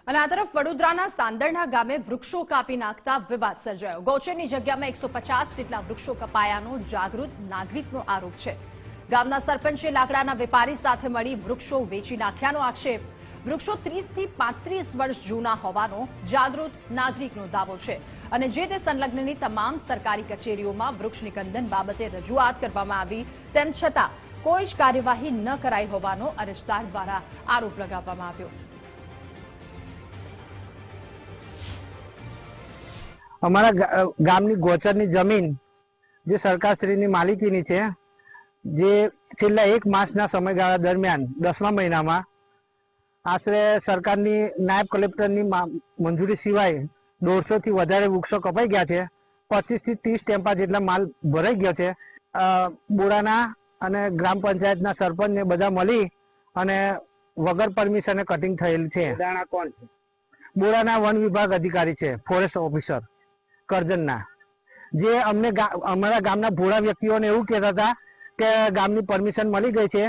અને આ તરફ વડોદરાના સાંદરણા ગામે વૃક્ષો કાપી નાખતા વિવાદ સર્જાયો। ગૌચરની જગ્યામાં 150 જેટલા વૃક્ષો કપાયાનો જાગૃત નાગરિકનો આરોપ છે। ગામના સરપંચે લાકડાના વેપારી સાથે મળી વૃક્ષો વેચી નાખ્યાનો આક્ષેપ। વૃક્ષો 30 થી 35 વર્ષ જૂના હોવાનો જાગૃત નાગરિકનો દાવો છે અને જે તે સંલગ્નની તમામ સરકારી કચેરીઓમાં વૃક્ષ નિકંદન બાબતે રજૂઆત કરવામાં આવી, તેમ છતાં કોઈ જ કાર્યવાહી ન કરાઈ હોવાનો અરજદાર દ્વારા આરોપ લગાવવામાં આવ્યો। અમારા ગામની ગોચરની જમીન જે સરકારશ્રીની માલિકીની છે, જે છેલ્લા 1 માસના સમયગાળા દરમિયાન 10મા મહિનામાં આશરે સરકારની નાયબ કલેક્ટરની મંજૂરી સિવાય 150 થી વધારે વૃક્ષો કપાઈ ગયા છે। 25 થી 30 ટેમ્પા જેટલા માલ ભરાઈ ગયો છે। બોડાના અને ગ્રામ પંચાયતના સરપંચને બધા મળી અને વગર પરમિશને કટિંગ થયેલ છે। દાણા કોણ છે? બોડાના વન વિભાગ અધિકારી છે, ફોરેસ્ટ ઓફિસર કરજણના, જે અમને અમારા ગામના ભોળા વ્યક્તિઓને એવું કહેતા હતા કે ગામની પરમિશન મળી ગઈ છે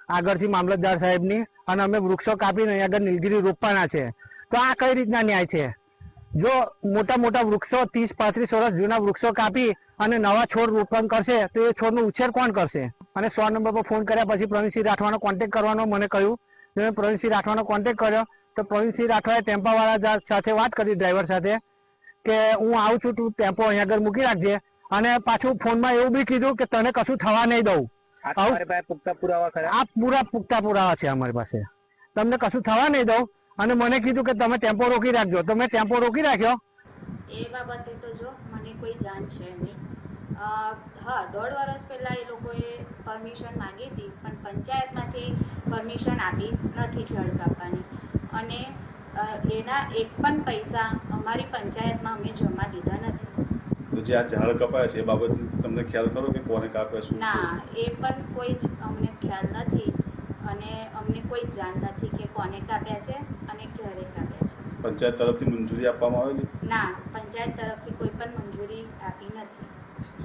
આગળથી મામલતદાર સાહેબની અને અમે વૃક્ષો કાપીને અહીં આગળ નીલગીરી રોપવાના છે। તો આ કઈ રીતના ન્યાય છે? જો મોટા મોટા વૃક્ષો 30-35 વર્ષ જૂના વૃક્ષો કાપી અને નવા છોડ રોપણ કરશે તો એ છોડનો ઉછેર કોણ કરશે? અને 100 નંબર પર ફોન કર્યા પછી પ્રવીણસિંહ રાઠવાનો કોન્ટેક્ટ કરવાનો મને કહ્યું। મેં પ્રવીણસિંહ રાઠવાનો કોન્ટેક્ટ કર્યો તો પ્રવીણસિંહ રાઠવાએ ટેમ્પાવાળા સાથે વાત કરી, ડ્રાઈવર સાથે, કે હું આવું છું, તું ટેમ્પો અહીંયા આગળ મૂકી રાખજે। અને પાછું ફોનમાં એવું બી કીધું કે તને કશું થવા નહીં દઉં। પુખ્તા પુરાવા ખરા? આ પુખ્તા પુરાવા છે અમારી પાસે, તમને કશું થવા નહીં દઉં। અને મને કીધું કે તમે ટેમ્પો રોકી રાખજો, તો મેં ટેમ્પો રોકી રાખ્યો। એ બાબતે તો જો મને કોઈ જાણ છે નહીં। હા, 1.5 વર્ષ પહેલાં એ લોકોએ પરમિશન માંગી હતી, પણ પંચાયતમાંથી પરમિશન આપી નથી ઝાડ કાપવાની, અને એના એક પણ પૈસા અમારી પંચાયતમાં અમે જમા લીધા નથી। તો જે આ ઝાડ કપાયા છે એ બાબત તમને ખ્યાલ ખરો કે કોને કાપ્યા, શું છે? ના, એ પણ કોઈ જ અમને ખ્યાલ નથી અને અમને કોઈ જાણ નથી કે કોને કાપ્યા છે અને ક્યારે કાપ્યા છે। પંચાયત તરફથી મંજૂરી આપવામાં આવેલી? ના, પંચાયત તરફથી કોઈ પણ મંજૂરી આપી નથી।